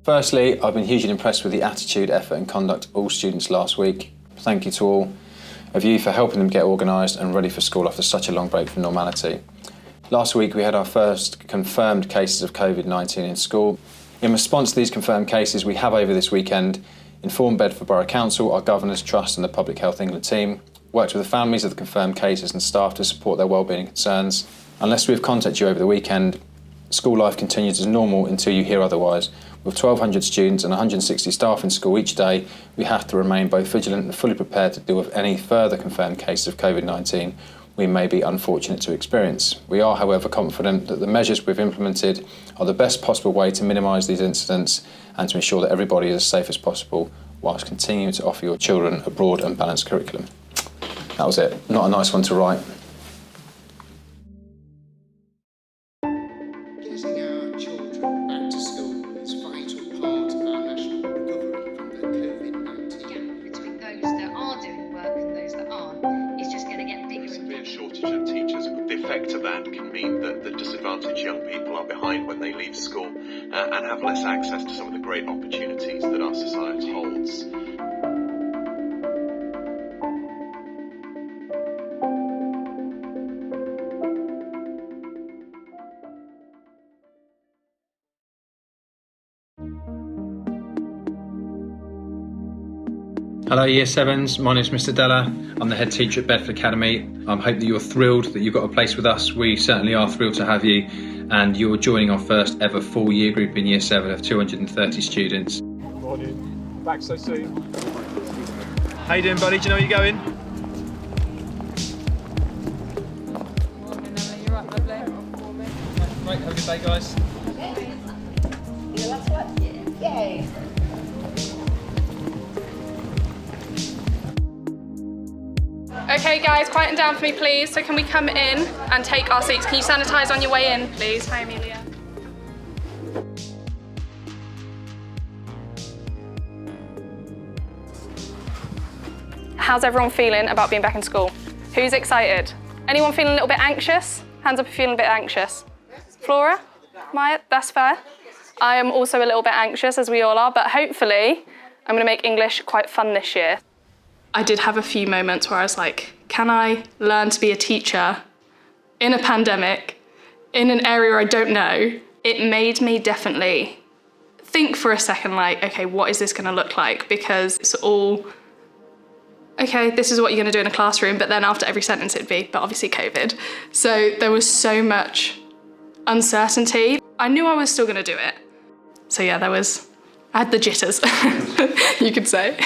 Firstly, I've been hugely impressed with the attitude, effort and conduct of all students last week. Thank you to all of you for helping them get organised and ready for school after such a long break from normality. Last week we had our first confirmed cases of COVID-19 in school. In response to these confirmed cases, we have over this weekend informed Bedford Borough Council, our Governors Trust and the Public Health England team, worked with the families of the confirmed cases and staff to support their wellbeing concerns. Unless we have contacted you over the weekend, school life continues as normal until you hear otherwise. With 1,200 students and 160 staff in school each day, we have to remain both vigilant and fully prepared to deal with any further confirmed cases of COVID-19 we may be unfortunate to experience. We are, however, confident that the measures we've implemented are the best possible way to minimise these incidents and to ensure that everybody is as safe as possible whilst continuing to offer your children a broad and balanced curriculum. That was it. Not a nice one to write. Getting our children back to school is a vital part of our national recovery from the COVID-19. The gap between those that are doing work and those that aren't is just going to get bigger. There's a clear shortage of teachers. The effect of that can mean that the disadvantaged young people are behind when they leave school and have less access to some of the great opportunities that our society holds. Hello Year 7s, my name is Mr Della. I'm the head teacher at Bedford Academy. I hope that you're thrilled that you've got a place with us. We certainly are thrilled to have you, and you're joining our first ever full year group in Year 7 of 230 students. Morning. Back so soon. How you doing, buddy? Do you know where you're going? Morning, Emily. You're right, lovely. Right, have a good day, guys. Yay. Okay guys, quieten down for me please. So can we come in and take our seats? Can you sanitise on your way in, please? Hi Amelia. How's everyone feeling about being back in school? Who's excited? Anyone feeling a little bit anxious? Hands up if you're feeling a bit anxious. Flora? Maya? That's fair. I am also a little bit anxious, as we all are, but hopefully I'm going to make English quite fun this year. I did have a few moments where I was like, can I learn to be a teacher in a pandemic, in an area I don't know? It made me definitely think for a second, like, okay, what is this going to look like? Because it's all, okay, this is what you're going to do in a classroom, but then after every sentence it'd be, but obviously COVID. So there was so much uncertainty. I knew I was still going to do it. So yeah, I had the jitters, you could say.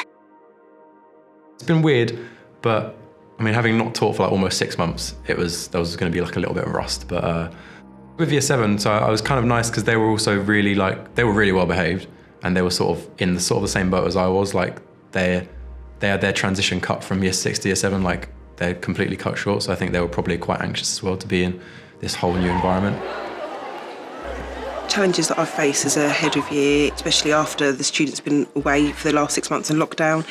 It's been weird, but I mean, having not taught for like almost 6 months, there was going to be like a little bit of rust. But with Year 7, so I was kind of nice because they were also really they were really well behaved, and they were sort of in the same boat as I was. Like they had their transition cut from Year 6 to Year 7, like they're completely cut short. So I think they were probably quite anxious as well to be in this whole new environment. Challenges that I've faced as a head of year, especially after the students have been away for the last 6 months in lockdown,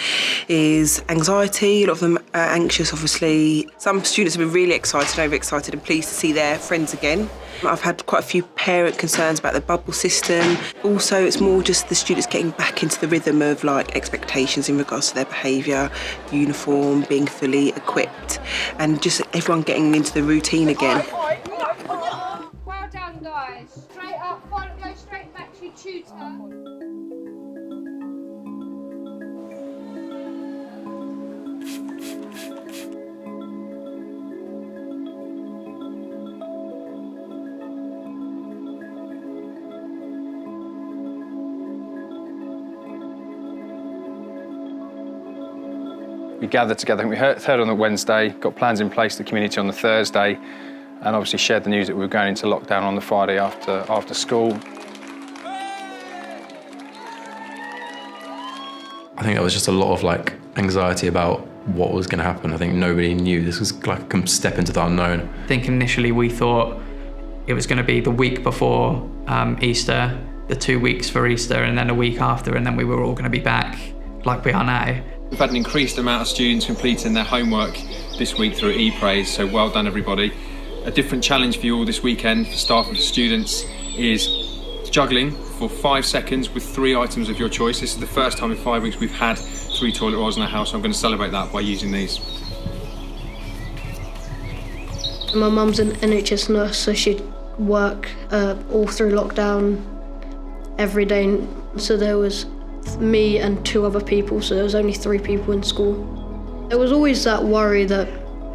is anxiety. A lot of them are anxious, obviously. Some students have been really excited, overexcited and pleased to see their friends again. I've had quite a few parent concerns about the bubble system. Also, it's more just the students getting back into the rhythm of like expectations in regards to their behaviour, uniform, being fully equipped, and just everyone getting into the routine again. Well done, guys. Straight up front, go straight back to your tutor. We gathered together, we heard on the Wednesday, got plans in place for the community on the Thursday, and obviously shared the news that we were going into lockdown on the Friday after school. I think there was just a lot of like anxiety about what was going to happen. I think nobody knew. This was like a step into the unknown. I think initially we thought it was going to be the week before Easter, the 2 weeks for Easter, and then a week after, and then we were all going to be back like we are now. We've had an increased amount of students completing their homework this week through ePraise, so well done everybody. A different challenge for you all this weekend, for staff and for students, is juggling for 5 seconds with 3 items of your choice. This is the first time in 5 weeks we've had 3 toilet rolls in our house, so I'm going to celebrate that by using these. My mum's an NHS nurse, so she'd work all through lockdown every day. So there was me and 2 other people, so there was only 3 people in school. There was always that worry that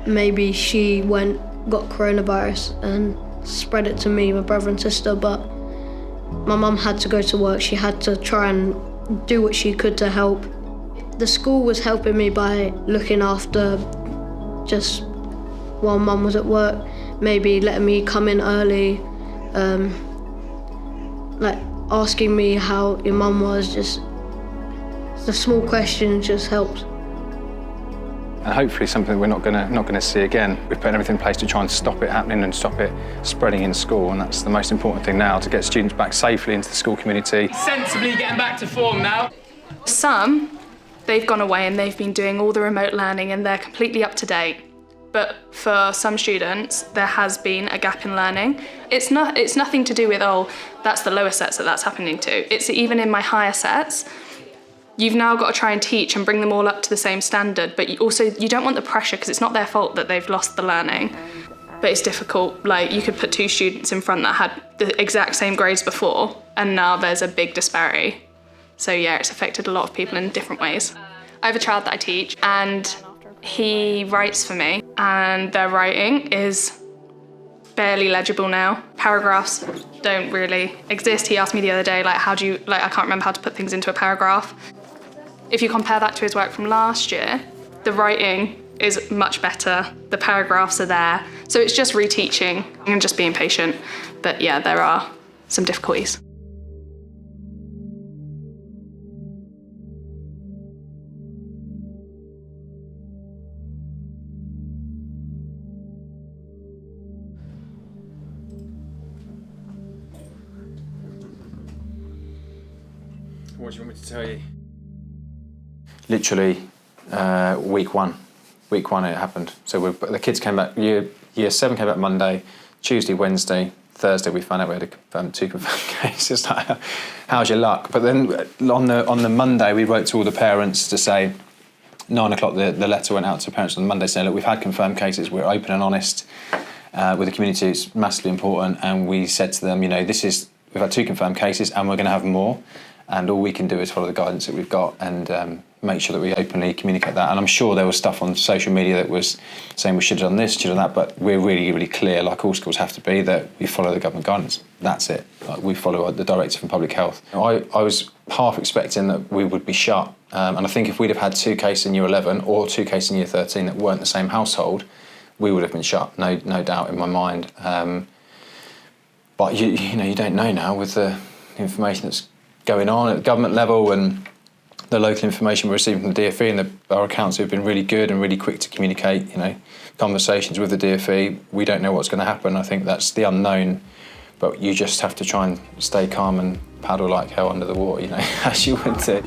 maybe she got coronavirus and spread it to me, my brother and sister, but my mum had to go to work. She had to try and do what she could to help. The school was helping me by looking after just while mum was at work, maybe letting me come in early, like asking me how your mum was, just the small questions just helped. And hopefully something we're not going to see again. We've put everything in place to try and stop it happening and stop it spreading in school, and that's the most important thing now, to get students back safely into the school community. Sensibly getting back to form now. Some, they've gone away and they've been doing all the remote learning and they're completely up to date. But for some students, there has been a gap in learning. It's nothing to do with, oh, that's the lower sets that's happening to. It's even in my higher sets. You've now got to try and teach and bring them all up to the same standard, but you don't want the pressure, because it's not their fault that they've lost the learning. But it's difficult. Like, you could put 2 students in front that had the exact same grades before, and now there's a big disparity. So yeah, it's affected a lot of people in different ways. I have a child that I teach, and he writes for me, and their writing is barely legible now. Paragraphs don't really exist. He asked me the other day, I can't remember how to put things into a paragraph. If you compare that to his work from last year, the writing is much better, the paragraphs are there. So it's just reteaching and just being patient. But yeah, there are some difficulties. What do you want me to tell you? Literally, week one it happened. So the kids came back, year 7 came back Monday, Tuesday, Wednesday, Thursday we found out we had 2 confirmed cases. How's your luck? But then on the Monday we wrote to all the parents to say, 9 o'clock the letter went out to parents on the Monday saying, look, we've had confirmed cases, we're open and honest with the community, it's massively important, and we said to them, we've had 2 confirmed cases and we're going to have more, and all we can do is follow the guidance that we've got and make sure that we openly communicate that. And I'm sure there was stuff on social media that was saying we should have done this, should have done that, but we're really, really clear, like all schools have to be, that we follow the government guidance. That's it. We follow the directive from public health. I was half expecting that we would be shut, and I think if we'd have had 2 cases in year 11 or 2 cases in year 13 that weren't the same household, we would have been shut, no doubt in my mind. But you don't know now with the information that's going on at the government level and the local information we're receiving from the DfE, and our accounts have been really good and really quick to communicate, conversations with the DfE. We don't know what's going to happen. I think that's the unknown, but you just have to try and stay calm and paddle like hell under the water, as you would do.